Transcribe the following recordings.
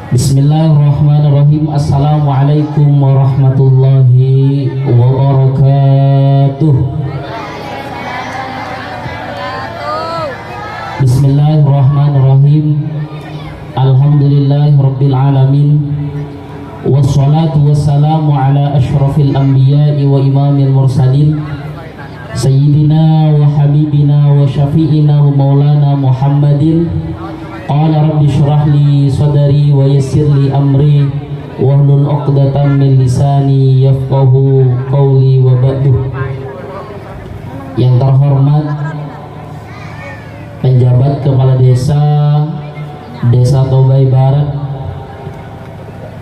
Bismillahirrahmanirrahim. Assalamualaikum warahmatullahi wabarakatuh. Bismillahirrahmanirrahim. Alhamdulillahirabbil alamin. Wassalatu wassalamu ala asyrafil anbiya'i wa imamil mursalin Sayyidina wa habibina wa syafi'ina wa maulana Muhammadin. Qala rabbi syrah li sadari wa yassir li amri wahlul 'uqdatam min lisani yafqahu qawli wa ba'du. Yang terhormat penjabat kepala Desa Tobai Barat,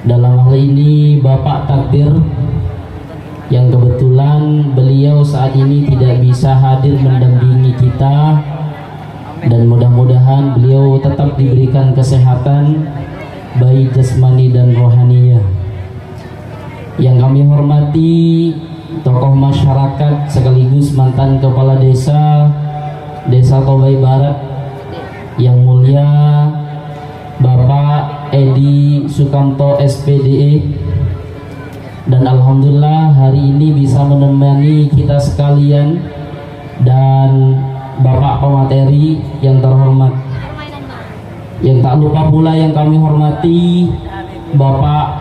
dalam hal ini Bapak Takdir, yang kebetulan beliau saat ini tidak bisa hadir mendampingi kita, dan mudah-mudahan beliau tetap diberikan kesehatan baik jasmani dan rohaninya. Yang kami hormati tokoh masyarakat sekaligus mantan kepala Desa Tobai Barat, yang mulia Bapak Edi Sukamto SPDE, dan alhamdulillah hari ini bisa menemani kita sekalian, dan Bapak pemateri yang terhormat. Yang tak lupa pula yang kami hormati Bapak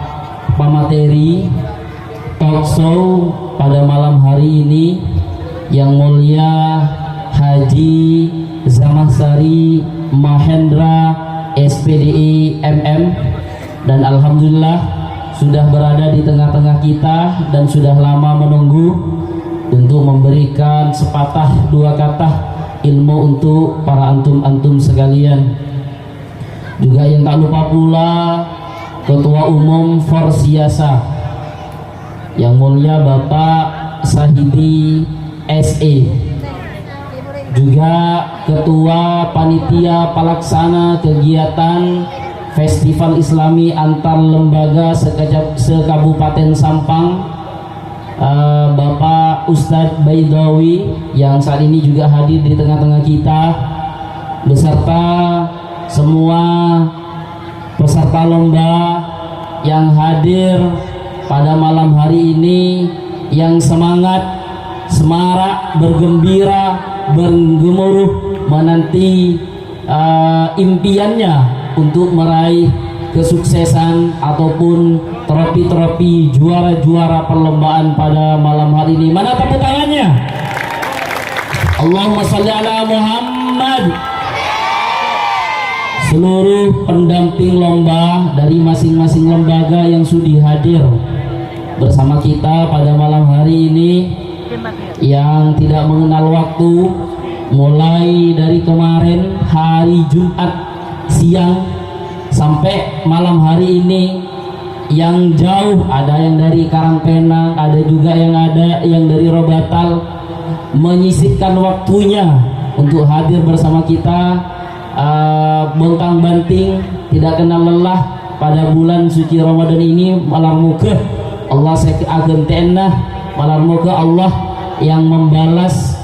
pemateri talk show pada malam hari ini, yang mulia Haji Zamansari Mahendra SPDE MM, dan alhamdulillah sudah berada di tengah-tengah kita dan sudah lama menunggu untuk memberikan sepatah dua kata ilmu untuk para antum-antum sekalian. Juga yang tak lupa pula Ketua Umum Forsiasa yang mulia Bapak Sahidi SE, juga Ketua Panitia Pelaksana Kegiatan Festival Islami Antar Lembaga Sekabupaten Sampang, Bapak Ustadz Baidawi, yang saat ini juga hadir di tengah-tengah kita, beserta semua peserta lomba yang hadir pada malam hari ini, yang semangat, semarak, bergembira, bergemuruh menanti impiannya untuk meraih kesuksesan ataupun trofi-trofi juara-juara perlombaan pada malam hari ini. Mana tepuk tangannya? Allahumma sholli ala Muhammad. Seluruh pendamping lomba dari masing-masing lembaga yang sudah hadir bersama kita pada malam hari ini, yang tidak mengenal waktu, mulai dari kemarin hari Jumat siang sampai malam hari ini, yang jauh, ada yang dari Karangpenang, ada juga yang dari Robatal, menyisihkan waktunya untuk hadir bersama kita, bontang banting, tidak kenal lelah pada bulan suci Ramadan ini. Malam muka Allah agen tenah, malam muka Allah yang membalas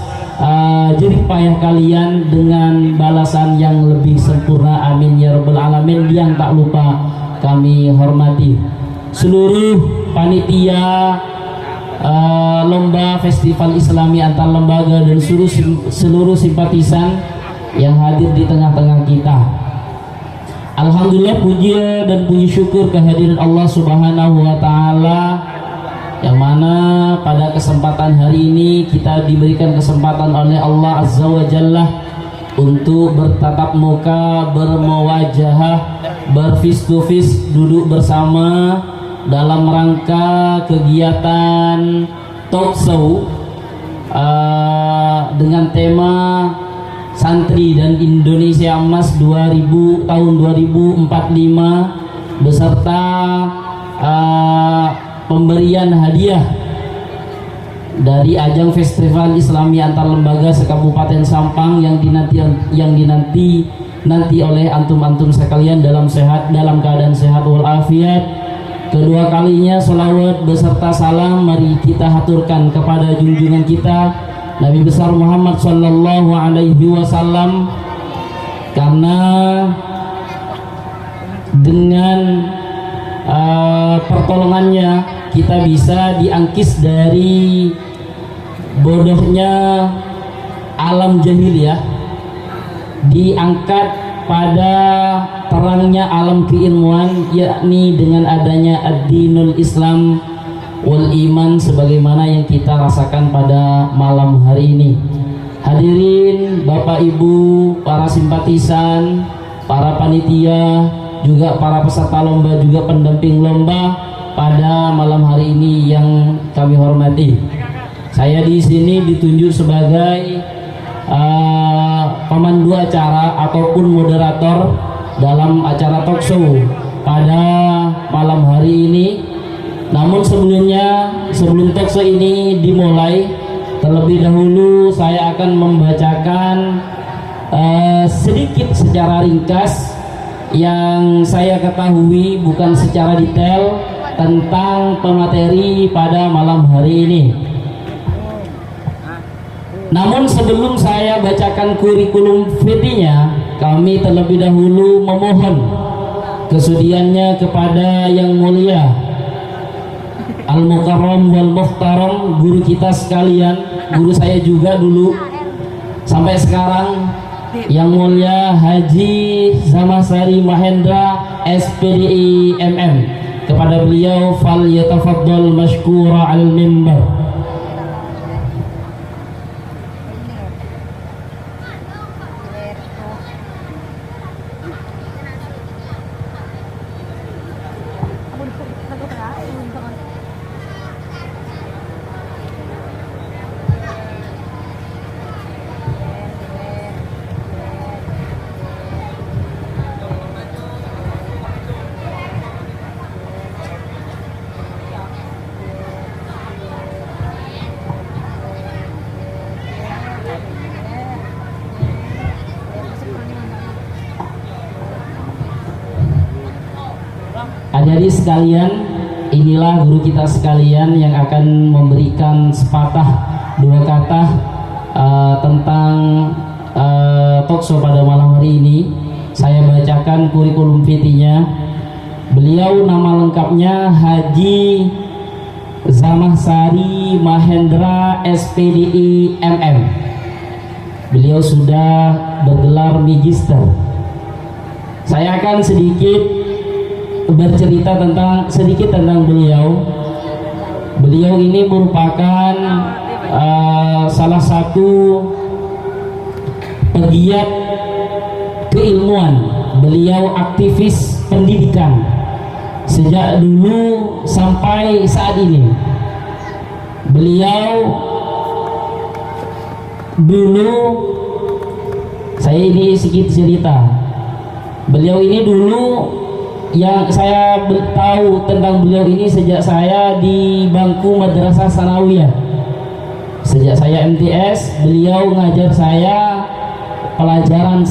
jerih payah kalian dengan balasan yang lebih sempurna, amin ya rabbal alamin. Yang tak lupa kami hormati seluruh panitia lomba Festival Islami Antar Lembaga dan seluruh simpatisan yang hadir di tengah-tengah kita. Alhamdulillah, puji dan puji syukur kehadiran Allah Subhanahu wa Ta'ala, yang mana pada kesempatan hari ini kita diberikan kesempatan oleh Allah Azza wa Jalla untuk bertatap muka, bermewajahah, berface to face, duduk bersama dalam rangka kegiatan talk show dengan tema Santri dan Indonesia Emas tahun 2045, beserta pemberian hadiah dari ajang Festival Islami Antar Lembaga Sekabupaten Sampang yang dinanti oleh antum-antum sekalian dalam keadaan sehat walafiat. Kedua kalinya selawat beserta salam mari kita haturkan kepada junjungan kita Nabi besar Muhammad sallallahu alaihi wasallam, karena dengan pertolongannya kita bisa diangkis dari bodohnya alam jahiliyah, diangkat pada terangnya alam keilmuan, yakni dengan adanya ad-dinul Islam wal iman sebagaimana yang kita rasakan pada malam hari ini. Hadirin Bapak Ibu, para simpatisan, para panitia, juga para peserta lomba, juga pendamping lomba pada malam hari ini yang kami hormati. Saya di sini ditunjuk sebagai pemandu acara ataupun moderator dalam acara talk show pada malam hari ini. Namun sebelumnya, sebelum talk show ini dimulai, terlebih dahulu saya akan membacakan sedikit secara ringkas yang saya ketahui, bukan secara detail, tentang pemateri pada malam hari ini. Namun sebelum saya bacakan kurikulum vitae-nya, kami terlebih dahulu memohon kesudiannya kepada Yang Mulia Al-Mukarram wal Muhtaram, guru kita sekalian, guru saya juga dulu sampai sekarang, Yang Mulia Haji Zamasari Mahendra SPDI MM. Kepada beliau fal yatafaddal mashkura al mimbar. Adik-adik sekalian, inilah guru kita sekalian yang akan memberikan sepatah dua kata tentang talk show pada malam hari ini. Saya bacakan kurikulum vitae-nya. Beliau nama lengkapnya Haji Zamasari Mahendra SPDI MM. Beliau sudah bergelar magister. Saya akan bercerita sedikit tentang beliau. Beliau ini merupakan salah satu pegiat keilmuan. Beliau aktivis pendidikan sejak dulu sampai saat ini. Beliau dulu, saya ini sedikit cerita. Beliau ini dulu, yang saya tahu tentang beliau ini sejak saya di bangku madrasah sanawiyah. Sejak saya MTS, beliau ngajar saya pelajaran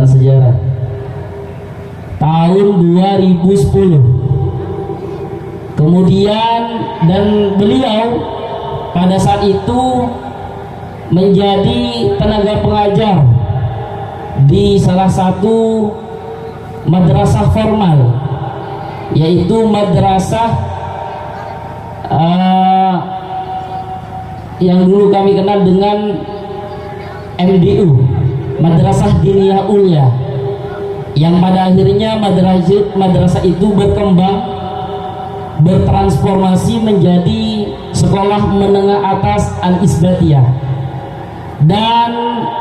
sejarah. Tahun 2010. Kemudian beliau pada saat itu menjadi tenaga pengajar di salah satu madrasah formal, yaitu madrasah yang dulu kami kenal dengan MDU, Madrasah Diniyah Ulia, yang pada akhirnya madrasah itu bertransformasi menjadi sekolah menengah atas Al-Isbatiyah. Dan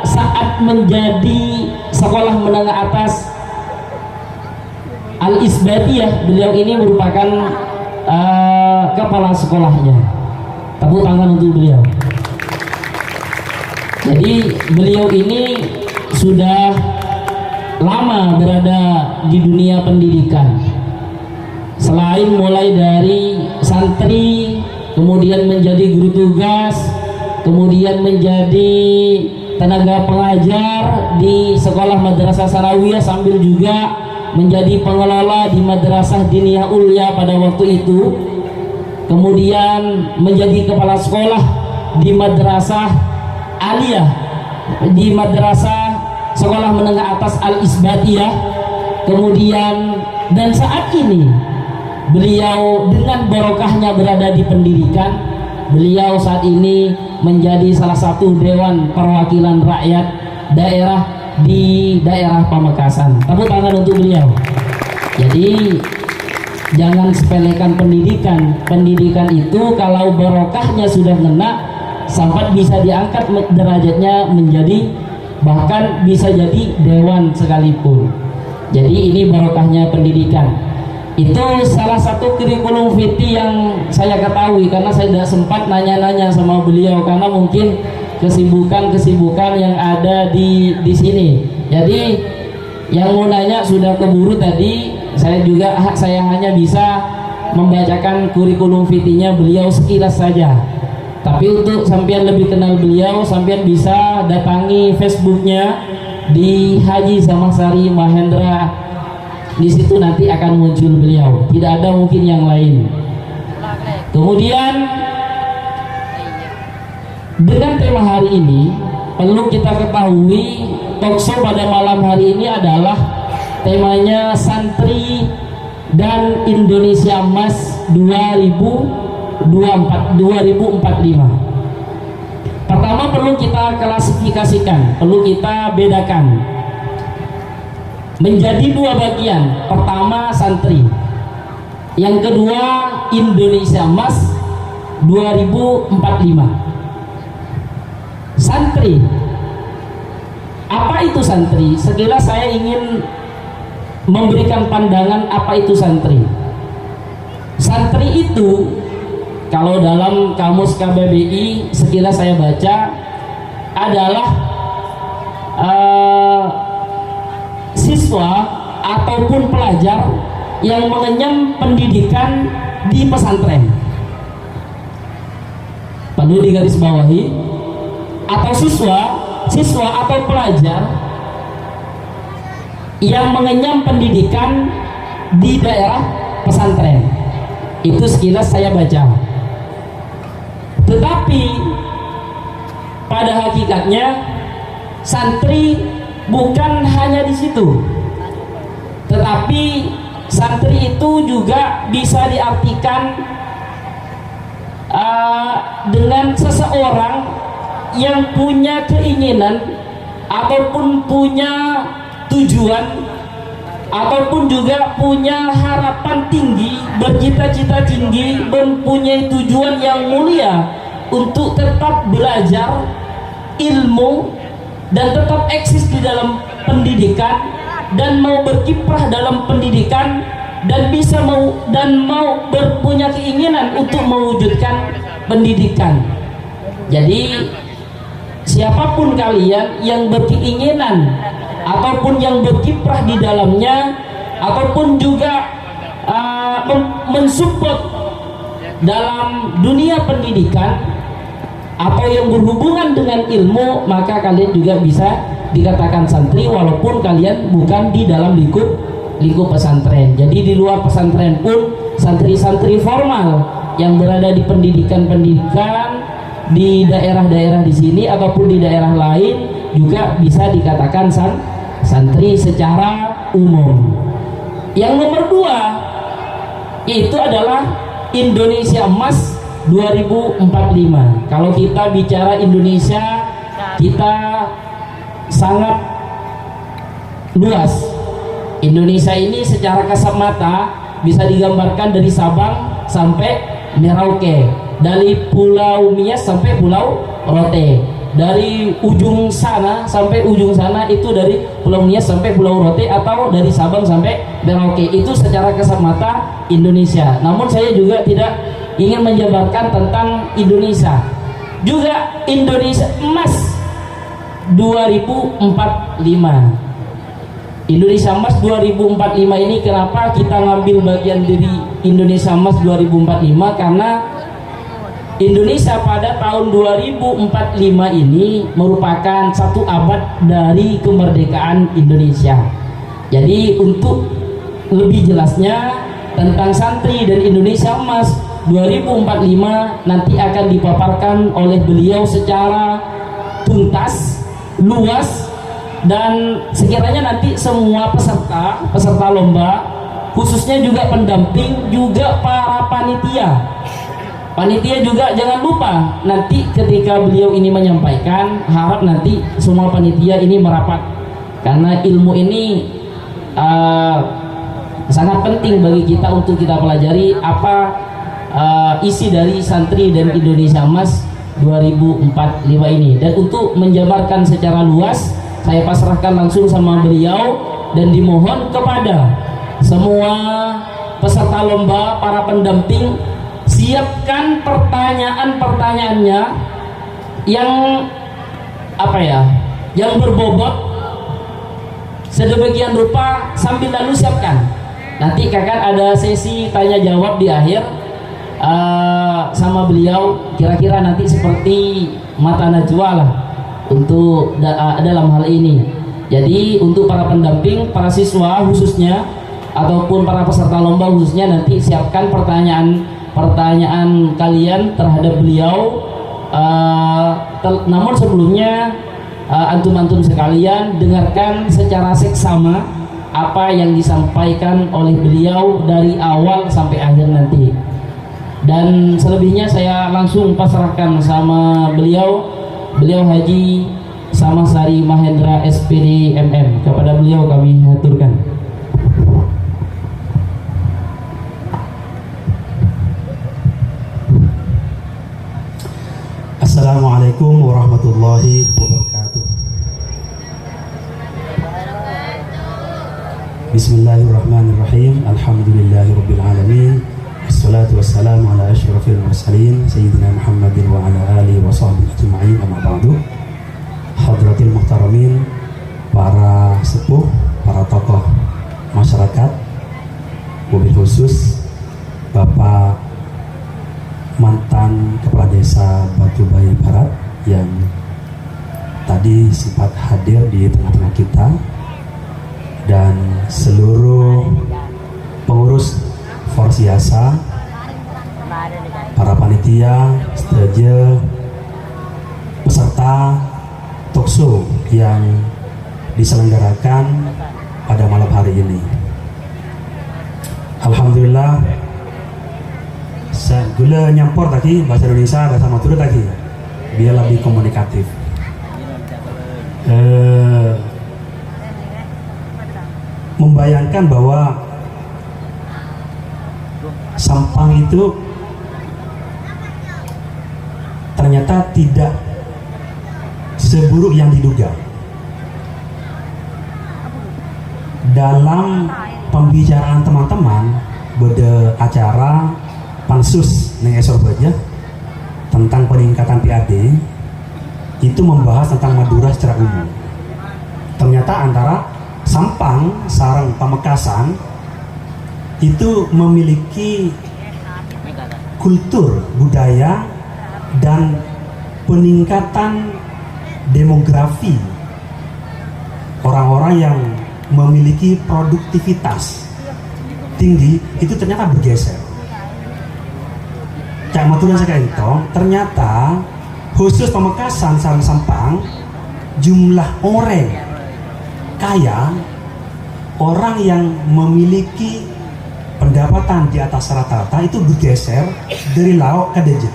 saat menjadi sekolah menengah atas Al-Isbatiyah, beliau ini merupakan kepala sekolahnya. Tepuk tangan untuk beliau. Jadi beliau ini sudah lama berada di dunia pendidikan. Selain mulai dari santri, kemudian menjadi guru tugas, kemudian menjadi tenaga pengajar di sekolah madrasah sanawiyah, sambil juga menjadi pengelola di Madrasah Diniyah Ulia pada waktu itu, kemudian menjadi kepala sekolah di Madrasah Aliyah, di Madrasah Sekolah Menengah Atas Al-Isbatiyah, kemudian dan saat ini beliau dengan barokahnya berada di pendidikan, beliau saat ini menjadi salah satu dewan perwakilan rakyat daerah di daerah Pamekasan. Tepuk tangan untuk beliau. Jadi jangan sepelekan pendidikan. Pendidikan itu kalau barokahnya sudah ngena, sampai bisa diangkat derajatnya menjadi, bahkan bisa jadi dewan sekalipun. Jadi ini barokahnya pendidikan. Itu salah satu kurikulum vitae yang saya ketahui, karena saya tidak sempat nanya-nanya sama beliau karena mungkin kesibukan yang ada di sini. Jadi yang mau nanya sudah keburu tadi. Saya hanya bisa membacakan kurikulum vitae-nya beliau sekilas saja. Tapi untuk sampean lebih kenal beliau, sampean bisa datangi Facebooknya di Haji Samasari Mahendra. Di situ nanti akan muncul beliau. Tidak ada mungkin yang lain. Kemudian dengan tema hari ini perlu kita ketahui, talkshow pada malam hari ini adalah temanya Santri dan Indonesia Emas 2045. Pertama perlu kita klasifikasikan, perlu kita bedakan menjadi dua bagian. Pertama santri, yang kedua Indonesia Emas 2045. Santri, apa itu santri? Sekilas saya ingin memberikan pandangan apa itu santri. Santri itu kalau dalam kamus KBBI sekilas saya baca adalah siswa ataupun pelajar yang mengenyam pendidikan di pesantren. Perlu digarisbawahi, atau siswa atau pelajar yang mengenyam pendidikan di daerah pesantren. Itu sekilas saya baca. Tetapi pada hakikatnya santri bukan hanya di situ, tetapi santri itu juga bisa diartikan dengan seseorang yang punya keinginan ataupun punya tujuan ataupun juga punya harapan tinggi, bercita-cita tinggi, mempunyai tujuan yang mulia untuk tetap belajar ilmu dan tetap eksis di dalam pendidikan dan mau berkiprah dalam pendidikan dan mau berpunya keinginan untuk mewujudkan pendidikan. Jadi siapapun kalian yang berkeinginan ataupun yang berkiprah di dalamnya ataupun juga mensupport dalam dunia pendidikan atau yang berhubungan dengan ilmu, maka kalian juga bisa dikatakan santri walaupun kalian bukan di dalam lingkup pesantren. Jadi di luar pesantren pun santri-santri formal yang berada di pendidikan di daerah-daerah di sini ataupun di daerah lain juga bisa dikatakan santri secara umum. Yang nomor dua itu adalah Indonesia Emas 2045. Kalau kita bicara Indonesia, kita sangat luas. Indonesia ini secara kasat mata bisa digambarkan dari Sabang sampai Merauke, dari Pulau Nias sampai Pulau Rote, dari ujung sana sampai ujung sana itu dari Pulau Nias sampai Pulau Rote, atau dari Sabang sampai Merauke. Itu secara kasat mata Indonesia. Namun saya juga tidak ingin menjabarkan tentang Indonesia. Juga Indonesia Emas 2045. Indonesia Emas 2045 ini kenapa kita ngambil bagian dari Indonesia Emas 2045? Karena Indonesia pada tahun 2045 ini merupakan satu abad dari kemerdekaan Indonesia. Jadi untuk lebih jelasnya tentang santri dan Indonesia Emas 2045 nanti akan dipaparkan oleh beliau secara tuntas, luas, Dan sekiranya nanti semua peserta lomba, khususnya juga pendamping, juga para panitia juga jangan lupa nanti ketika beliau ini menyampaikan, harap nanti semua panitia ini merapat, karena ilmu ini sangat penting bagi kita untuk kita pelajari apa isi dari Santri dan Indonesia Emas 2045 ini. Dan untuk menjabarkan secara luas, saya pasrahkan langsung sama beliau dan dimohon kepada semua peserta lomba, para pendamping, siapkan pertanyaan-pertanyaannya yang yang berbobot sedemikian rupa, sambil lalu siapkan. Nanti kakak ada sesi tanya jawab di akhir sama beliau, kira-kira nanti seperti mata najwa lah untuk dalam hal ini. Jadi untuk para pendamping, para siswa khususnya ataupun para peserta lomba khususnya, nanti siapkan pertanyaan kalian terhadap beliau. Namun sebelumnya antum-antum sekalian dengarkan secara seksama apa yang disampaikan oleh beliau dari awal sampai akhir nanti. Dan selebihnya saya langsung pasrahkan sama beliau Haji Samasari Mahendra SPD MM. Kepada beliau kami haturkan. Assalamualaikum warahmatullahi wabarakatuh. Bismillahirrahmanirrahim. Alhamdulillahirabbil alamin. Wassalatu wassalamu ala asyrafil mursalin sayyidina Muhammadin wa ala alihi wa sahbihi ajma'in, amma ba'du. Hadratil muhtaramin, para sepuh, para tokoh masyarakat, wabil khusus Bapak mantan Kepala Desa Batubaya Barat yang tadi sempat hadir di tengah-tengah kita, dan seluruh pengurus Forsiasa, para panitia, stage, peserta talkshow yang diselenggarakan pada malam hari ini. Alhamdulillah, saya gula nyampur tadi bahasa Indonesia, bahasa Madura tadi, biar lebih komunikatif. Membayangkan bahwa Sampang itu ternyata tidak seburuk yang diduga. Dalam pembicaraan teman-teman pada acara pansus neng esor baja tentang peningkatan PAD, itu membahas tentang Madura secara umum. Ternyata antara Sampang sareng Pamekasan itu memiliki kultur, budaya, dan peningkatan demografi orang-orang yang memiliki produktivitas tinggi itu ternyata bergeser. Cak Maturan saya entong, ternyata khusus Pamekasan sareng Sampang, jumlah orang kaya, orang yang memiliki pendapatan di atas rata-rata itu bergeser dari Laok ke Deje,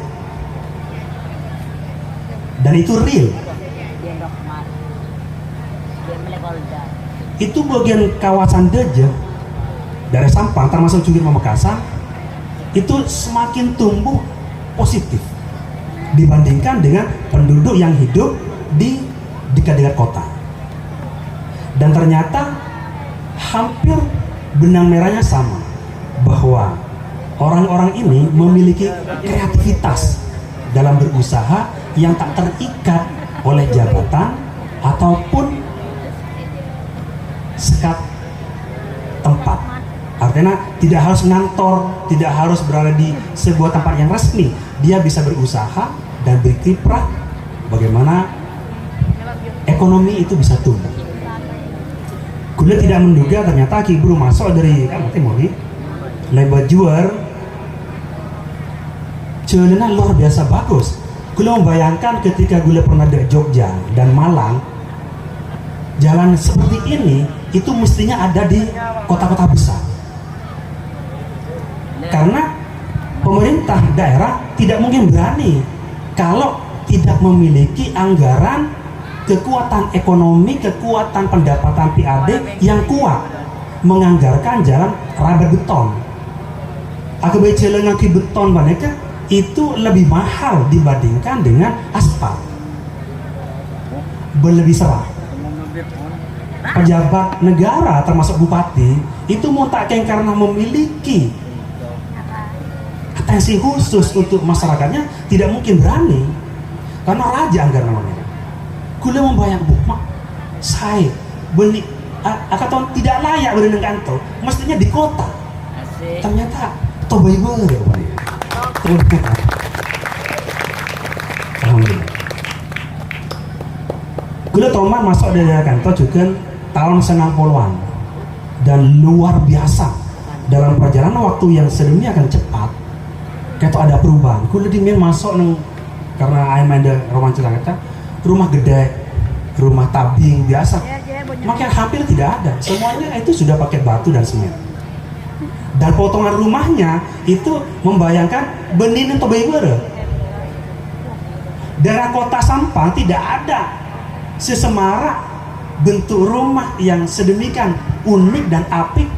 dan itu real. Itu bagian kawasan Deje dari Sampang termasuk juga Pamekasan itu semakin tumbuh positif dibandingkan dengan penduduk yang hidup di dekat-dekat kota. Dan ternyata hampir benang merahnya sama, bahwa orang-orang ini memiliki kreativitas dalam berusaha yang tak terikat oleh jabatan ataupun sekat tempat. Artinya tidak harus ngantor, tidak harus berada di sebuah tempat yang resmi. Dia bisa berusaha dan berkiprah bagaimana ekonomi itu bisa tumbuh. Kuliah tidak menduga ternyata Kibru masuk dari lebat juar celana luar biasa bagus. Kuliah membayangkan ketika Kuliah pernah di Jogja dan Malang, jalan seperti ini itu mestinya ada di kota-kota besar. Karena pemerintah daerah tidak mungkin berani kalau tidak memiliki anggaran, kekuatan ekonomi, kekuatan pendapatan PAD yang kuat menganggarkan jalan raba beton. Akibat jalan ngaki beton banyak itu lebih mahal dibandingkan dengan aspal, berlebih serah. Pejabat negara termasuk bupati itu mutakeng karena memiliki atensi khusus untuk masyarakatnya tidak mungkin berani karena raja anggaran namanya. Kula membayang mak saya beli akaton tidak layak berdendang kantor, mestinya di kota. Ternyata tobai banget ya Pak. Alhamdulillah. Kula Toman masuk dari kantor juga tahun 90-an dan luar biasa dalam perjalanan waktu yang sedemikian cepat. Kayak ada perubahan. Kula dimin masuk neng karena ayam ada rumah celaka, rumah gede, rumah tabing biasa. Makanya hampir tidak ada. Semuanya itu sudah pakai batu dan semen. Dan potongan rumahnya itu membayangkan benih atau bayi-bayi. Daerah kota Sampang tidak ada sesemarak bentuk rumah yang sedemikian unik dan apik.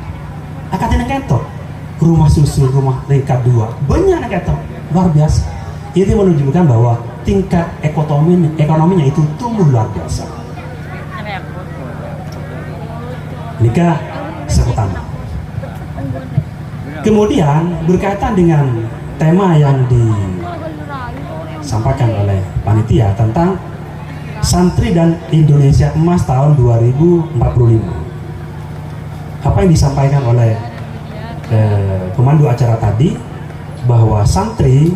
Akademi kentok, rumah susun, rumah tingkat 2, banyak kentok, luar biasa. Ini menunjukkan bahwa tingkat ekonominya itu tumbuh luar biasa. Nikah pertama. Kemudian berkaitan dengan tema yang disampaikan oleh panitia tentang Santri dan Indonesia Emas tahun 2045. Apa yang disampaikan oleh pemandu acara tadi, bahwa santri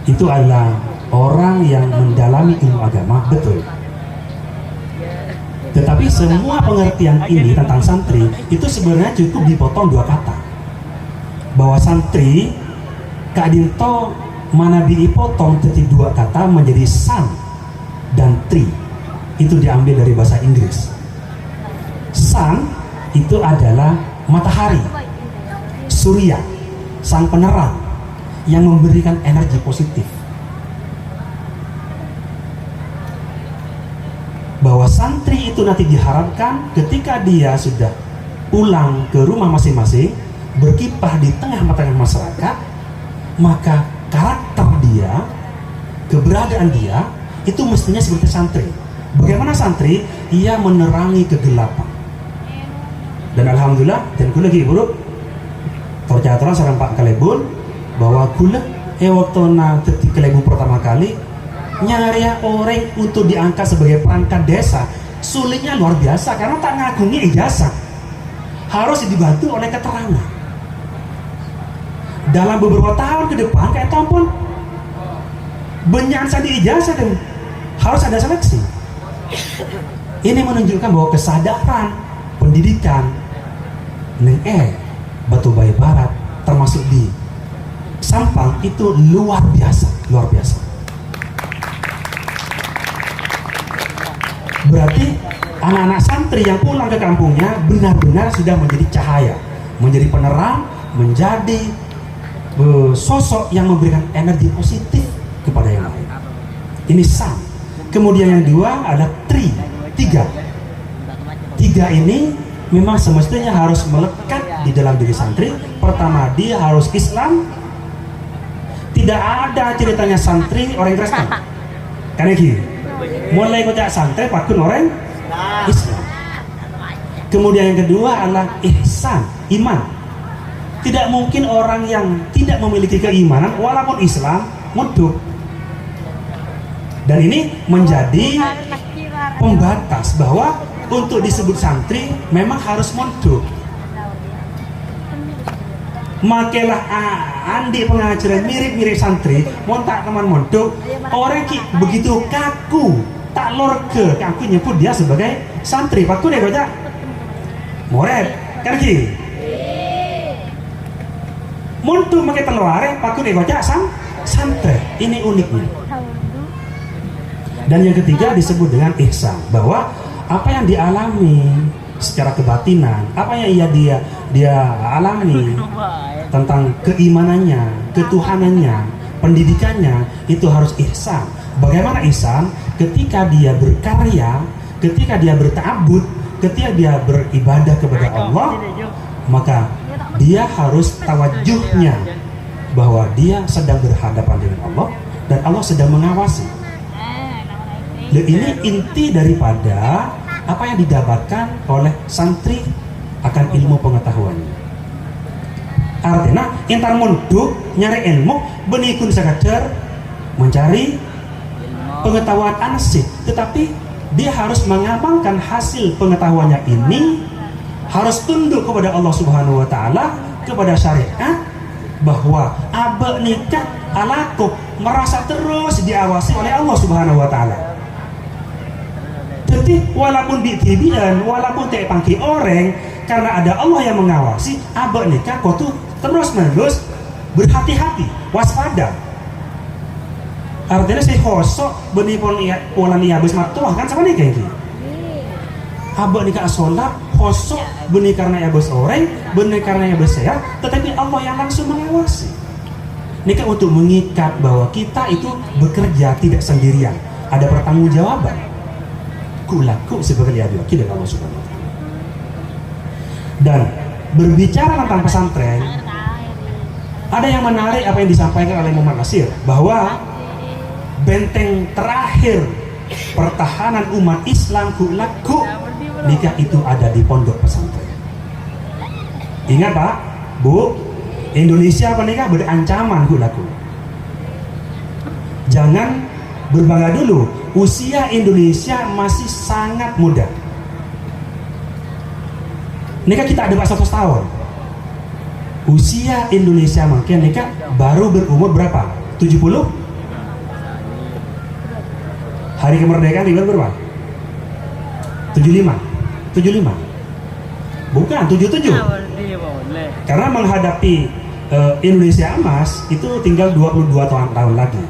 itu adalah orang yang mendalami ilmu agama, betul. Tetapi semua pengertian ini tentang santri itu sebenarnya cukup dipotong 2 kata. Bahwa santri kadinto manabi potong jadi 2 kata menjadi san dan tri. Itu diambil dari bahasa Inggris. Sun itu adalah matahari, surya, sang penerang yang memberikan energi positif. Bahwa santri itu nanti diharapkan ketika dia sudah pulang ke rumah masing-masing, berkiprah di tengah-tengah masyarakat, maka karakter dia, keberadaan dia itu mestinya seperti santri. Bagaimana santri? Ia menerangi kegelapan. Dan alhamdulillah, dan gue lagi buruk tercatat sarang Pak Kalebun bahwa gue waktu nanti Kalebun pertama kali nyari orang untuk diangkat sebagai perangkat desa, sulitnya luar biasa karena tak ngagungi ijazah, harus dibantu oleh keterangan. Dalam beberapa tahun ke depan kayak tampon banyak sandi ijazah dan harus ada seleksi. Ini menunjukkan bahwa kesadaran pendidikan neng Batu Bayi Barat termasuk di Sampang itu luar biasa, luar biasa. Berarti anak-anak santri yang pulang ke kampungnya benar-benar sudah menjadi cahaya, menjadi penerang, menjadi sosok yang memberikan energi positif kepada yang lain. Ini san. Kemudian yang 2 ada tri, 3. 3 ini memang semestinya harus melekat di dalam diri santri. Pertama, dia harus Islam. Tidak ada ceritanya santri orang Kristen. Karena gini, mulai kocak santri pakun orang Islam. Kemudian yang kedua adalah ihsan, iman. Tidak mungkin orang yang tidak memiliki keimanan walaupun Islam muduk. Dan ini menjadi pembatas bahwa untuk disebut santri memang harus muduk. Makelah andi pengajaran mirip-mirip santri, montak teman muduk, orang ki begitu kaku, tak lorke, kaku nyebut dia sebagai santri. Paku deh baca, moret, kan ki. Muduk makai telur, paku deh baca santri. Ini uniknya. Dan yang ketiga disebut dengan ihsan, bahwa apa yang dialami secara kebatinan, apa yang dia alami tentang keimanannya, ketuhanannya, pendidikannya, itu harus ihsan. Bagaimana ihsan? Ketika dia berkarya, ketika dia berta'abbud, ketika dia beribadah kepada Allah, maka dia harus tawajuhnya bahwa dia sedang berhadapan dengan Allah dan Allah sedang mengawasi. Dan ini inti daripada apa yang didapatkan oleh santri akan ilmu pengetahuannya. Artinya intar munduk nyari ilmu benikun sekadar mencari pengetahuan ansih, tetapi dia harus mengamalkan hasil pengetahuannya ini, harus tunduk kepada Allah Subhanahu wa taala, kepada syariat, bahwa abe nikah alaku merasa terus diawasi oleh Allah Subhanahu wa taala. Jadi walaupun ditibian, walaupun tak pangki orang, karena ada Allah yang mengawasi, abe nikah kau tuh terus menerus berhati-hati, waspada. Artinya si khosok benih pola niat besmatuah kan sama nih kayak gitu. Abah nikah sholat khosok benih karena ya bos orang, benih karena ya bos saya, tetapi Allah yang langsung mengawasi. Nikah untuk mengikat bahwa kita itu bekerja tidak sendirian, ada pertanggungjawaban. Kulaku sebagai laki dari Allah Subhanahu wa taala. Dan berbicara tentang pesantren, ada yang menarik apa yang disampaikan oleh Muhammad Nasir, bahwa benteng terakhir pertahanan umat Islam kulaku nikah itu ada di pondok pesantren. Ingat Pak, Bu, Indonesia nikah berancaman kulaku. Jangan berbangga dulu, usia Indonesia masih sangat muda. Nikah kita ada 100 tahun. Usia Indonesia mungkin nikah baru berumur berapa? 70? Hari kemerdekaan di bulan berapa? 75. 75. Bukan 77. Karena menghadapi Indonesia emas itu tinggal 22 tahun lagi.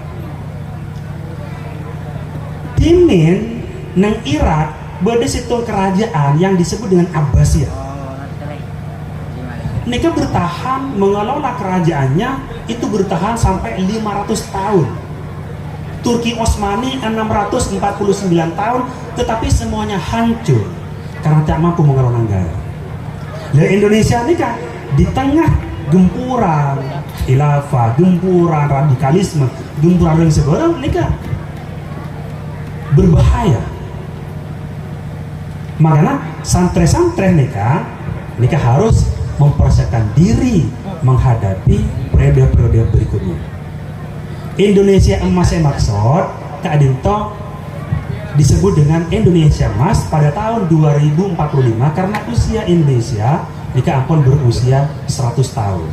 Timin nang Irak beda situ kerajaan yang disebut dengan Abbasiyah. Mereka bertahan mengelola kerajaannya itu bertahan sampai 500 tahun. Turki Osmani 649 tahun, tetapi semuanya hancur karena tidak mampu mengelola negara. Dan Indonesia ini kan di tengah gempuran khilafah, gempuran radikalisme, gempuran yang sebarang ini kan berbahaya. Makanya santri-santri nikah harus mempersiapkan diri menghadapi periode-periode berikutnya. Indonesia emas yang maksud Kak Adinto disebut dengan Indonesia emas pada tahun 2045 karena usia Indonesia nikah ampun berusia 100 tahun.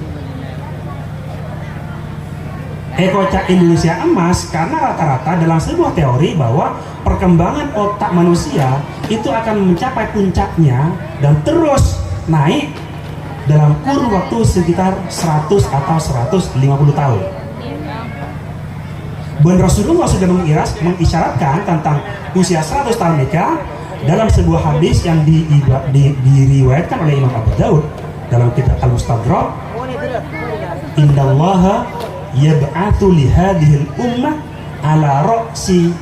Ekocak Indonesia emas karena rata-rata dalam sebuah teori bahwa perkembangan otak manusia itu akan mencapai puncaknya dan terus naik dalam kurun waktu sekitar 100 atau 150 tahun. Dan Rasulullah sudah mengisyaratkan tentang usia 100 tahun nikah dalam sebuah hadis yang diriwayatkan oleh Imam Abu Daud dalam kitab Al-Mustadrak. Innallaha yab'atsu li hadhil ummah ala ra'si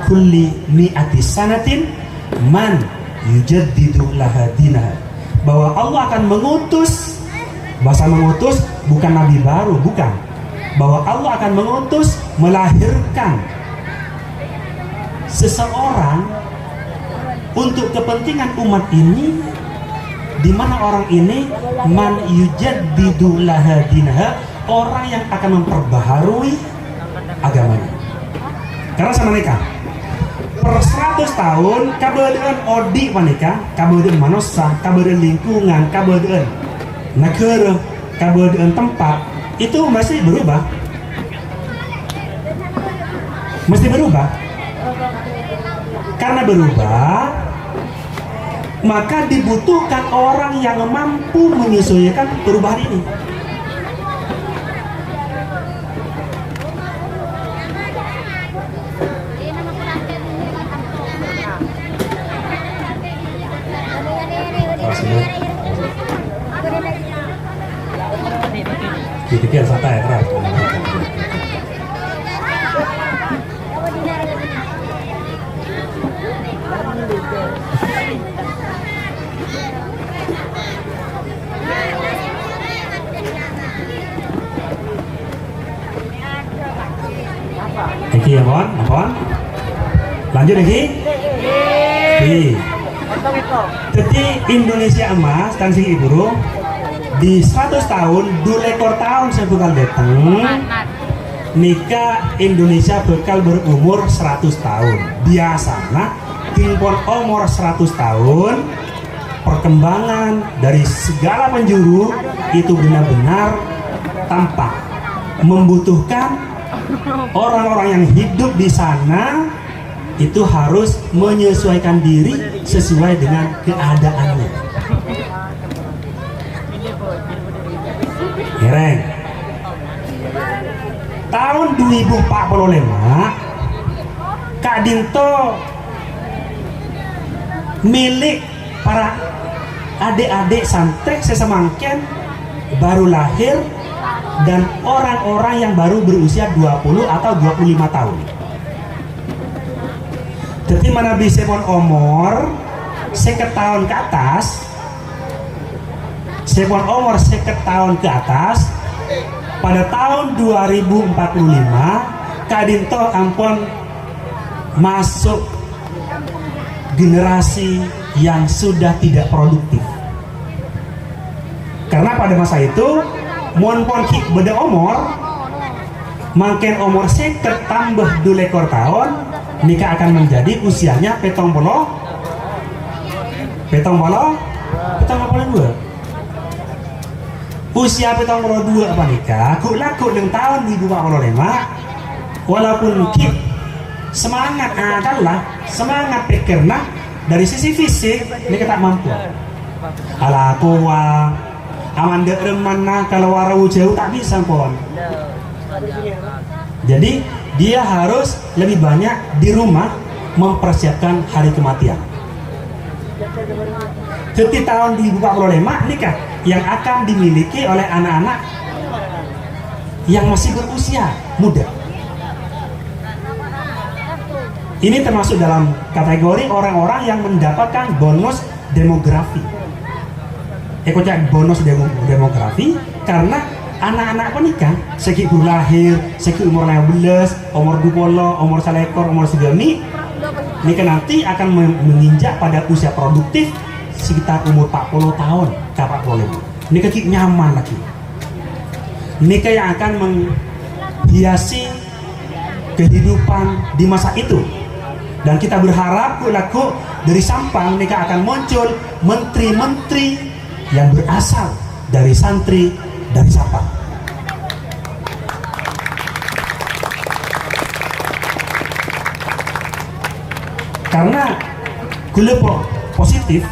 kulli mi'ati sanatin man yujaddidu laha dinaha. Bahwa Allah akan mengutus, bahasa mengutus bukan nabi baru, bukan. Bahwa Allah akan mengutus, melahirkan seseorang untuk kepentingan umat ini, di mana orang ini man yujaddidu laha dinaha, orang yang akan memperbaharui agamanya. Karena sama mereka per 100 tahun kabadean odi wanita, kabadean manusia, kabadean lingkungan, kabadean negara, kabadean tempat itu masih berubah. Mesti berubah. Karena berubah, maka dibutuhkan orang yang mampu menyesuaikan perubahan ini. sini. Dipikir santai keras. Iki ya Bon, apa? Lanjut lagi. Jadi Indonesia emas dan sing ibu di 100 tahun, 2 ekor tahun saya bakal datang. Nikah Indonesia bakal berumur 100 tahun. Biasanya tingpon umur 100 tahun, perkembangan dari segala penjuru itu benar-benar tampak membutuhkan orang-orang yang hidup di sana itu harus menyesuaikan diri sesuai dengan keadaannya. Hereng. Tahun 2045 Kak Dinto milik para adik-adik santri sesemangken baru lahir dan orang-orang yang baru berusia 20 atau 25 tahun. Jadi mana bisa pun umur 50 tahun ke atas, sepon umur 50 tahun ke atas, pada tahun 2045 Kak Dinto ampun masuk generasi yang sudah tidak produktif. Karena pada masa itu mon pon ki beda umur, makin umur 50 tambah 2 ekor tahun, nikah akan menjadi usianya petong puluh dua. Usia petong puluh dua apa nikah? Ku laku dengan tahun 2045, walaupun ki semangat adalah semangat pikirna dari sisi fisik nikah tak mampu. Ala kuwa amanda remana kalau warau jauh tak bisa pon. Jadi dia harus lebih banyak di rumah mempersiapkan hari kematian. Jadi tahun 2045 nikah yang akan dimiliki oleh anak-anak yang masih berusia muda. Ini termasuk dalam kategori orang-orang yang mendapatkan bonus demografi. Ekocak bonus demografi karena anak-anak penikah segi lahir, segi umur 15, umur 20, umur 1 ekor, umur 3 nikah nanti akan menginjak pada usia produktif sekitar umur 40 tahun ke 45. Nikah nyaman lagi. Nikah yang akan menghiasi kehidupan di masa itu. Dan kita berharap laku dari Sampang nikah akan muncul menteri-menteri yang berasal dari santri dari Sampang. Karena gula positif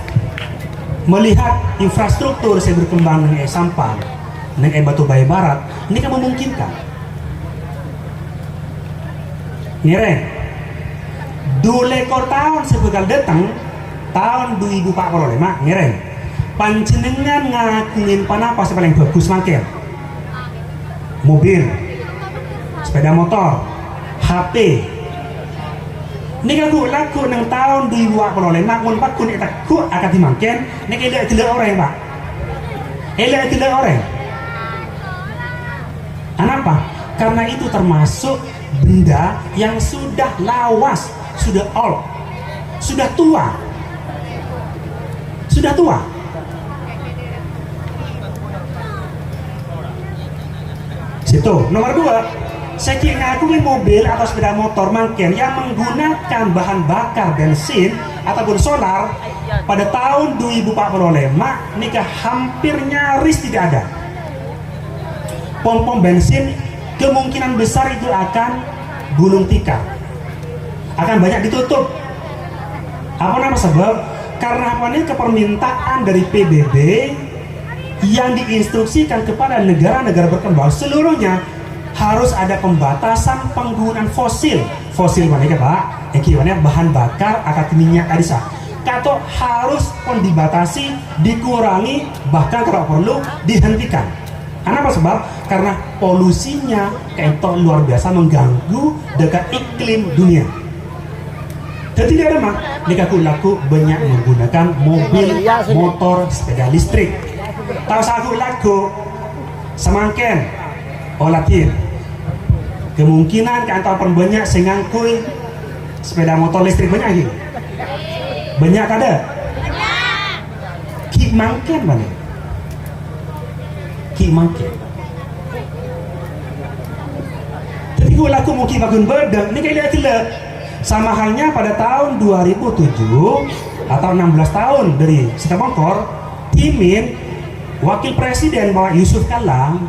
melihat infrastruktur saya berkembang dengan Sampang, dengan Batu Bay Barat, ini kan memungkinkan. Ngereng, 2 ekor tahun sebekal datang tahun 2045 ngereng. Panjenengan ngakungin panapa paling bagus makin mobil, sepeda motor, HP. Ini aku laku nang tahun 2045 mun pak kun aku akan dimakan. Nek elek orang pak, elek orang. Kenapa? Karena itu termasuk benda yang sudah lawas, sudah old, sudah tua, sudah tua. Situ nomor 2, saya ngakuin mobil atau sepeda motor mangken yang menggunakan bahan bakar bensin ataupun solar pada tahun 2045 nikah hampir nyaris tidak ada. Pom-pom bensin kemungkinan besar itu akan gulung tikar, akan banyak ditutup. Apa nama sebab? Karena apa nih kepermintaan dari PBB yang diinstruksikan kepada negara-negara berkembang seluruhnya harus ada pembatasan penggunaan fosil mana ya pak? Yang bahan bakar akan minyak adisa. kato harus pun dibatasi, dikurangi, bahkan kalau perlu dihentikan. Kenapa? Sebab karena polusinya kato luar biasa mengganggu dekat iklim dunia. Jadi tidak ada mah, nikaku laku banyak menggunakan mobil, motor, sepeda listrik. Tahu aku laku semangken, olatir. Kemungkinan kantor pun banyak sengangkui sepeda motor listrik banyak lagi. Banyak ada? Ki mangken banyak. Ki mangken. Jadi gue laku mungkin bagun bedeng. Ini kayak lihat sama halnya pada tahun 2007 atau 16 tahun dari Sitamongkor, Timin, Wakil Presiden Bapak Yusuf Kala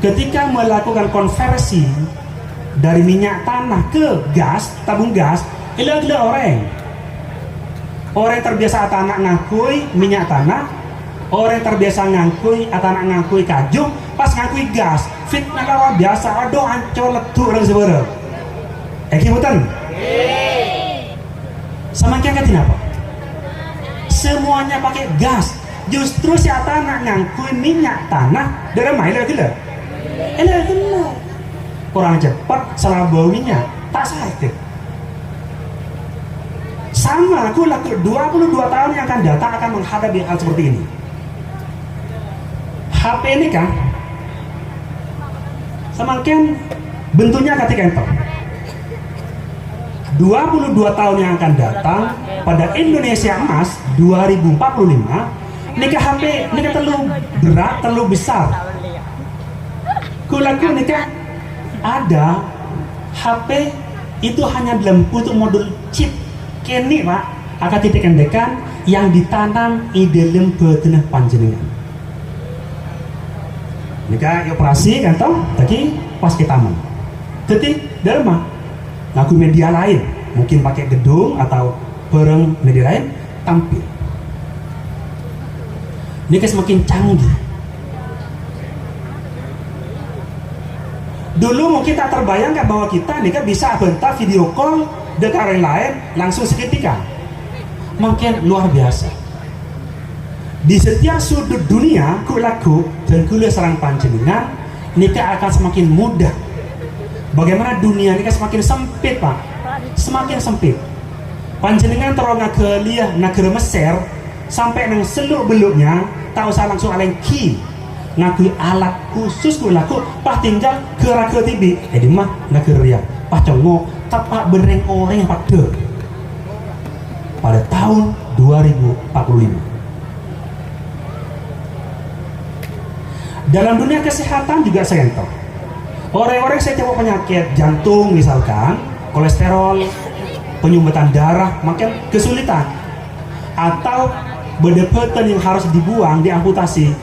ketika melakukan konversi dari minyak tanah ke gas, tabung gas, gila-gila orang terbiasa anak ngakui minyak tanah, orang terbiasa ngakui anak ngakui kajung, pas ngakui gas, fitnah luar biasa, aduh ancol letup orang sebenarnya. Kimutan? Sama kayak apa? Semuanya pakai gas. Justru si anak ngakui minyak tanah dari mana gila? Gila. Kurang cepat salah bawinya, tak sakit. Sama, aku laku 22 tahun yang akan datang akan menghadapi hal seperti ini. HP ini kan semakin bentuknya ketika itu 22 tahun yang akan datang pada Indonesia Emas 2045 nikah HP nikah terlalu berat, terlalu besar. Kulaku nikah ada HP itu hanya dalam bentuk modul chip kini pak akan titik endekan yang ditanam di dalam betenah panjenengan. Nikah operasi kan toh tadi pas kita mau. Jadi dari mana? Ngaku media lain, mungkin pakai gedung atau bareng media lain tampil. Nikah semakin canggih. Dulu mungkin tak terbayangkan bahwa kita nikah bisa bentar video call dengan orang lain langsung seketika. Mungkin luar biasa. Di setiap sudut dunia kulaku dan kuliah serang panjenengan nikah akan semakin mudah. Bagaimana dunia nikah semakin sempit pak, semakin sempit. Panjenengan terongga ke liah negara Mesir sampai nang seluk beluknya tak usah langsung alengki. Ngakui alat khusus kulaku pas tinggal ke raga tibi di mah negara ya pas congok tapak benereng orang yang pada tahun 2045. Dalam dunia kesehatan juga sento. Orang-orang saya coba penyakit jantung misalkan, kolesterol, penyumbatan darah, makin kesulitan atau bedepeten yang harus dibuang, diamputasi.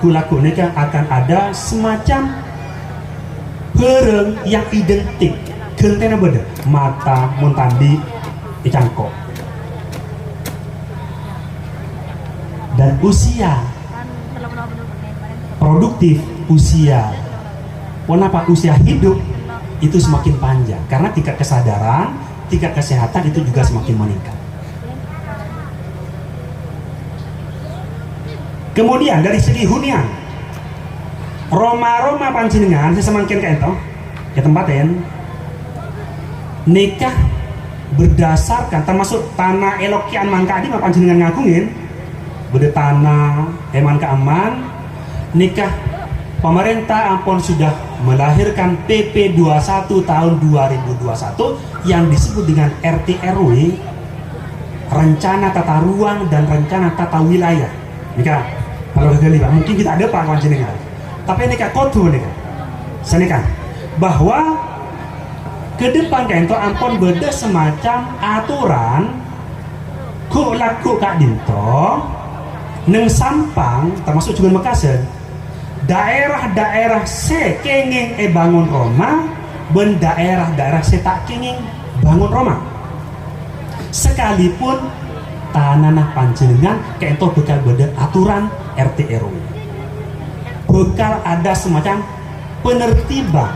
Kulaku nikah akan ada semacam barang yang identik gentena beda mata muntandi dicangkok dan usia produktif usia usia hidup itu semakin panjang karena tingkat kesadaran tingkat kesehatan itu juga semakin meningkat. Kemudian dari segi hunian, Roma panjenengan semakin kayak itu, ya tempatin nikah berdasarkan termasuk tanah elokian mangkadi panjenengan ngagungin, beda tanah eman keaman, nikah pemerintah ampun sudah melahirkan PP 21 tahun 2021 yang disebut dengan RT RW, rencana tata ruang dan rencana tata wilayah. Nikah kalau gagali pak, mungkin kita ada pak panjenengan. Tapi ini kak kodu nih kan, senikan bahwa ke depan kan itu ampun beda semacam aturan ku laku kak dinto neng Sampang termasuk juga Makassar daerah-daerah se kenging bangun Roma ben daerah-daerah se tak kenging bangun Roma sekalipun tanah panjenengan kayak itu bekal beda aturan RT RW bekal ada semacam penertiban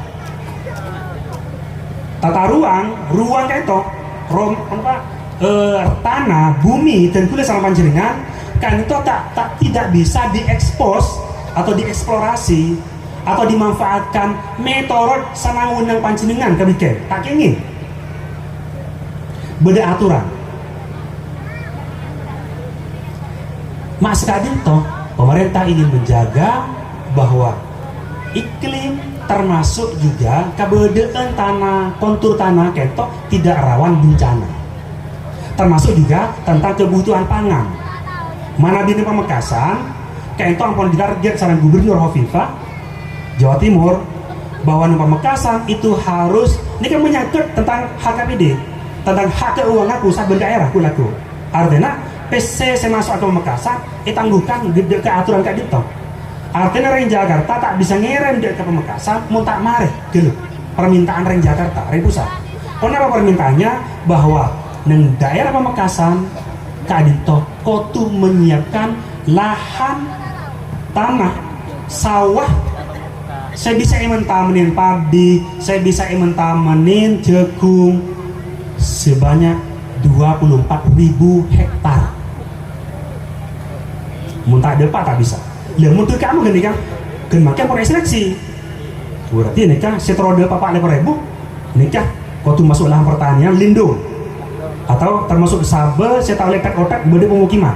tata ruang kayak itu tanah, bumi dan kulit sarang panjenengan kan itu tidak bisa diekspos atau dieksplorasi atau dimanfaatkan meteorot sanangunang panjenengan kebikin tak ingin beda aturan mas kadin toh pemerintah ingin menjaga bahwa iklim termasuk juga keberadaan tanah, kontur tanah ketok tidak rawan bencana, termasuk juga tentang kebutuhan pangan. Mana di Pamekasan ketok ampun ditarget saran Gubernur Hovifah Jawa Timur bahwa di Pamekasan itu harus ini kan menyangkut tentang HKPD, tentang hak keuangan pusat dan daerah kulaku. Artinya PC saya masuk ke Pamekasan tangguhkan gede ke aturan kayak gitu. Artinya orang Jakarta tak bisa ngirim dia ke Pamekasan mau tak marah gitu permintaan orang Jakarta orang pusat. Kenapa permintaannya bahwa neng daerah Pamekasan kadito kotu menyiapkan lahan tanah sawah saya bisa tamenin padi, saya bisa tamenin jagung sebanyak 24.000 hektar. Muntah depan tak bisa. Lah muntah kamu gini kan, makin pakai seleksi. Berarti ini kan setelah ada papak 5.000, ini kan kau tuh masuk lahan pertanian lindung, atau termasuk sabe, saya tahu lekat otak beda pemukiman.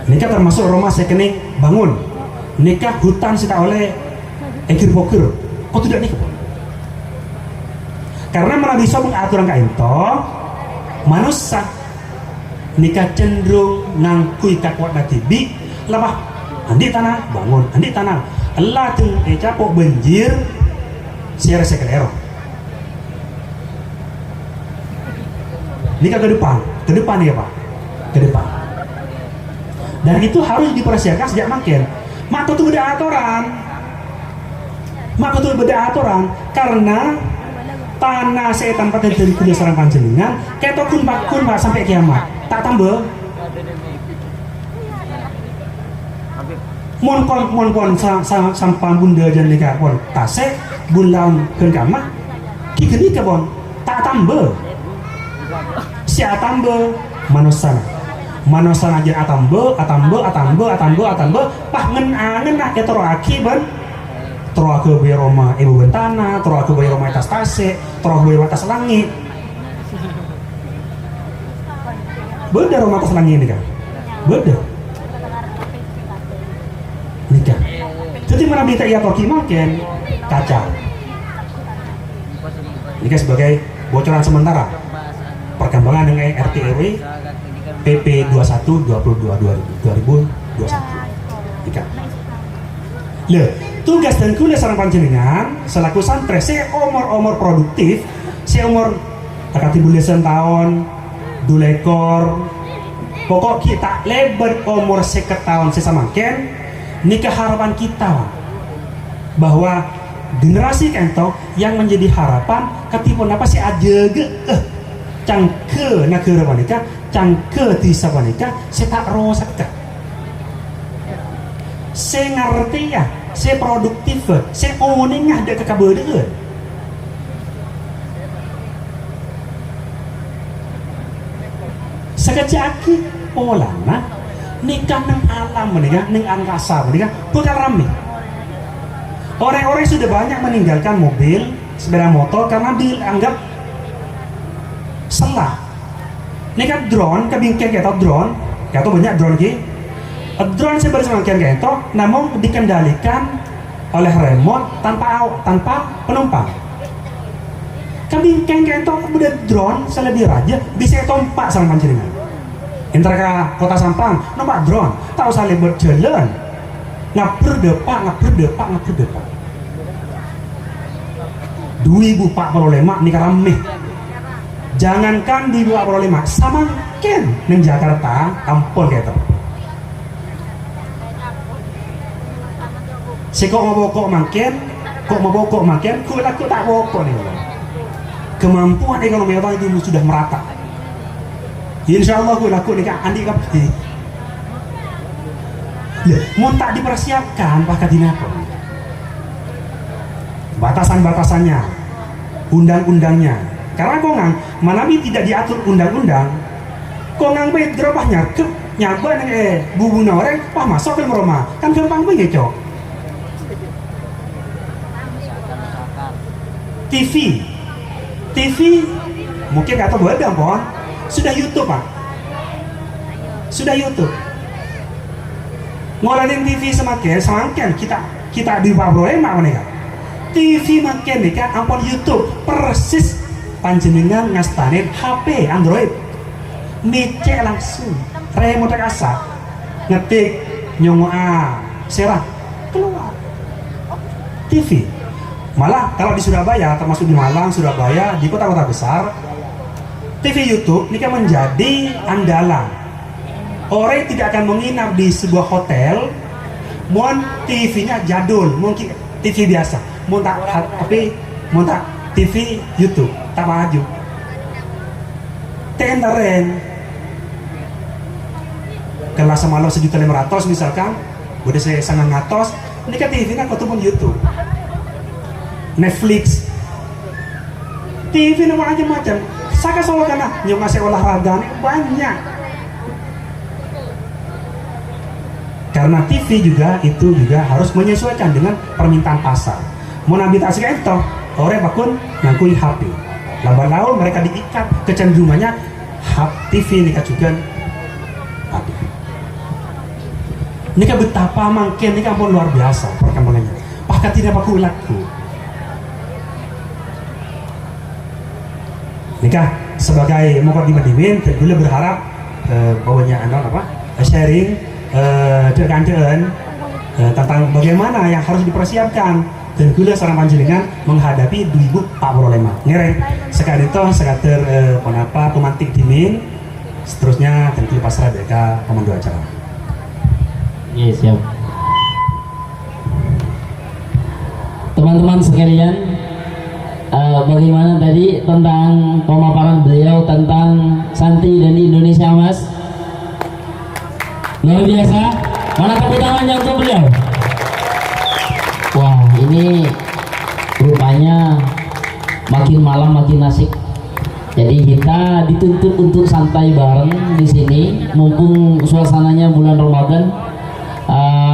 Ini kan termasuk rumah saya kena bangun. Ini kan hutan saya tahu oleh ekir poker. Kau tidak nih? Karena malah bisa mengaturan kain toh, manusia nikah cenderung ngangkui kakuat natibi lemah andi tanah bangun andi tanah Allah tuh capok banjir siara sekelero nikah ke depan ya Pak ke depan dan itu harus dipersiapkan sejak makin maka tuh beda aturan karena tanah saya tanpa dari kuliah sarang panjenengan kayak kun pak sampai kiamat tak tambah mon sampang bunda dan nikah pon tasek bulan ke kamar kikini ke bon tak tambah si tambah manusia aja atambah pah ngen nak ya teraki ban terus ke bayar rumah ibu bentana, terus ke bayar rumah atas tase, terus bayar atas langit. Beda rumah atas langit ini kan, beda. Nikah. Jadi mana minta ia toki makin kaca. Ini kan sebagai bocoran sementara perkembangan dengan RT RW PP 21 2021. Nikah. Loh, tugas dan kuliah sarang panjenengan selaku santri saya umur produktif saya umur akati bulasan tahun 2 ekor pokok kita lebar umur 50 tahun sesamaken nikah harapan kita bahwa generasi kentok yang menjadi harapan ketipun apa sih aja cangke nakera wanita cangke tisa wanita saya tak rosak saya ngerti ya saya produktif saya onengah ada kekabaran sekejaki polana nikah neng alam menikah neng angkasa menikah bukan rame orang-orang sudah banyak meninggalkan mobil sepeda motor karena dianggap salah nikah drone kebingkai atau drone atau banyak drone gitu drone saya bersamakan kayak itu, namun dikendalikan oleh remote tanpa penumpang. Kami kayak itu kemudian drone selebih raja bisa tompak sama panjenengan. Entar ke kota Sampang, nompak drone, tahu saya berjalan, ngapur depak. 2045 nih karame. Jangankan 2045, sama ken neng Jakarta, ampun kayak itu. Si kok mau bokok makin, ku tak bokok nih. Kemampuan ekonomi orang itu sudah merata. Insya Allah ku laku nikah andi kapti. Mau tak dipersiapkan pakai dinako. Batasan-batasannya, undang-undangnya, Karena kongang manabi tidak diatur undang-undang. Kongang bae drobah nyarkep nyaba nang bubung orang wah masuk ke rumah kan gampang bae cok. TV mungkin kata bodang pohon sudah YouTube pak, sudah YouTube. Ngolahin TV semakin kita di problema mereka. TV makin nih kan ampun YouTube persis panjenengan ngastanin HP Android, micek langsung, remote kasar, ngetik nyongo serah keluar TV. Malah kalau di Surabaya, termasuk di Malang, Surabaya, di kota-kota besar, TV YouTube ini kan menjadi andalan. Orang tidak akan menginap di sebuah hotel, mohon TV-nya jadul, mungkin TV biasa, mau tak HP, mau tak TV YouTube, tak maju. Tenderen, kelas semalam 1.500.000 misalkan, udah saya sangat ngatos, ini kan TV-nya kau pun YouTube. Netflix, TV nama macam-macam. Saka solo karena yang ngasih olahraga banyak. Karena TV juga itu juga harus menyesuaikan dengan permintaan pasar. Mau nabi tak sekian toh, orang bakun ngakui HP. Lalu mereka diikat kecenderungannya TV nikah juga HP. Nikah betapa mungkin nikah pun luar biasa perkembangannya. Bahkan tidak baku laku. Nikah sebagai mukadimah dimin, dulu berharap bawanya sharing dengan tentang bagaimana yang harus dipersiapkan dan gula seorang panjenengan menghadapi 2045. Ngereng sekali itu sekater penapa pemantik dimin, seterusnya tentu pasrah mereka pemandu acara. Iya siap. Teman-teman sekalian, bagaimana tadi tentang pemaparan beliau tentang santri dan Indonesia Mas? Luar biasa. Mana tepuk tangannya untuk beliau? Wah, ini rupanya makin malam makin asik. Jadi kita dituntut untuk santai bareng di sini, mumpung suasananya bulan Ramadan.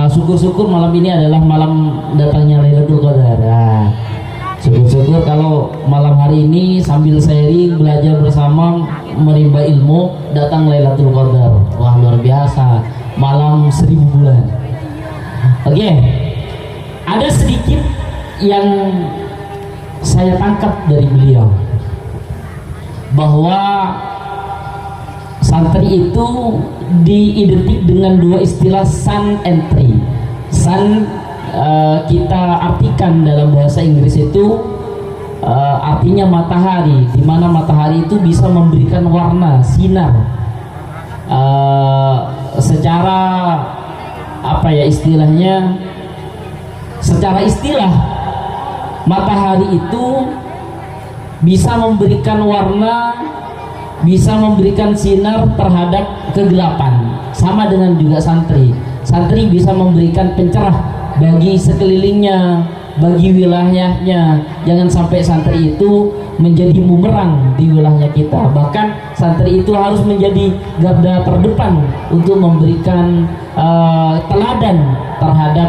Syukur-syukur malam ini adalah malam datangnya Lailatul Qadar. Syukur-syukur kalau malam hari ini sambil sharing, belajar bersama, menimba ilmu, datang Lailatul Qadar. Wah, luar biasa. Malam 1000 bulan. Oke. Ada sedikit yang saya tangkap dari beliau, bahwa santri itu diidentik dengan dua istilah sun and tree. Sun kita artikan dalam bahasa Inggris itu artinya matahari, di mana matahari itu bisa memberikan warna, sinar. Secara apa ya istilahnya? Secara istilah, matahari itu bisa memberikan warna, bisa memberikan sinar terhadap kegelapan. Sama dengan juga santri. Santri bisa memberikan pencerah bagi sekelilingnya, bagi wilayahnya. Jangan sampai santri itu menjadi bumerang di wilayah kita. Bahkan santri itu harus menjadi garda terdepan untuk memberikan teladan terhadap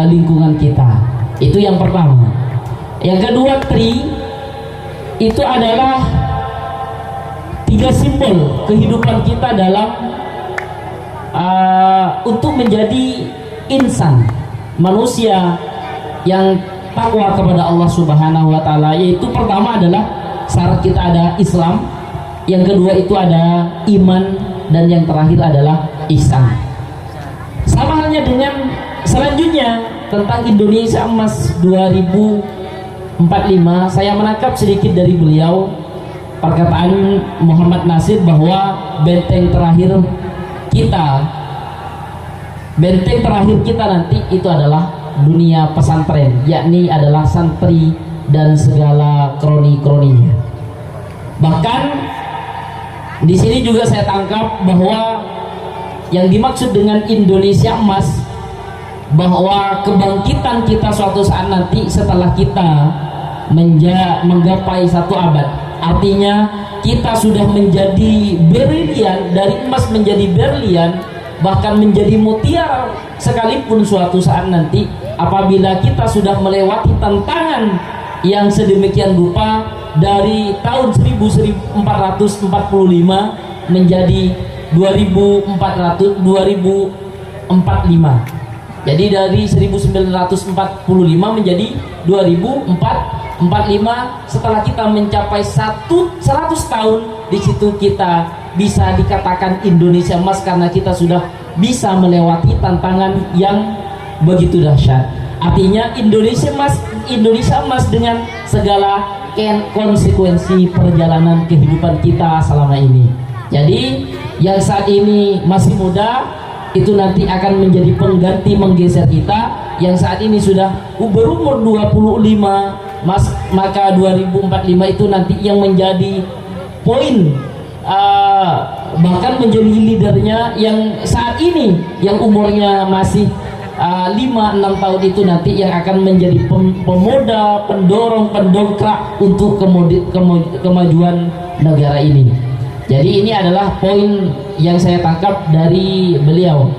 lingkungan kita. Itu yang pertama. Yang kedua, tri itu adalah tiga simbol kehidupan kita dalam untuk menjadi insan, manusia yang takwa kepada Allah Subhanahu wa taala. Yaitu pertama adalah syarat kita ada Islam, yang kedua itu ada iman, dan yang terakhir adalah ihsan. Sama halnya dengan selanjutnya tentang Indonesia Emas 2045, saya menangkap sedikit dari beliau perkataan Muhammad Nasir bahwa benteng terakhir kita nanti itu adalah dunia pesantren, yakni adalah santri dan segala kroni-kroninya. Bahkan di sini juga saya tangkap bahwa yang dimaksud dengan Indonesia Emas, bahwa kebangkitan kita suatu saat nanti setelah kita menggapai 1 abad, Artinya kita sudah menjadi berlian, dari emas menjadi berlian, bahkan menjadi mutiara sekalipun suatu saat nanti apabila kita sudah melewati tantangan yang sedemikian rupa dari tahun 1445 menjadi 2045. Jadi dari 1945 menjadi 2045. Setelah kita mencapai 100 tahun, di situ kita bisa dikatakan Indonesia emas karena kita sudah bisa melewati tantangan yang begitu dahsyat. Artinya Indonesia emas dengan segala konsekuensi perjalanan kehidupan kita selama ini. Jadi yang saat ini masih muda itu nanti akan menjadi pengganti menggeser kita yang saat ini sudah berumur 25, maka 2045 itu nanti yang menjadi poin, bahkan menjadi leadernya yang saat ini yang umurnya masih 5-6 tahun itu nanti yang akan menjadi pemuda, pendorong, pendongkrak untuk kemajuan negara ini. Jadi ini adalah poin yang saya tangkap dari beliau.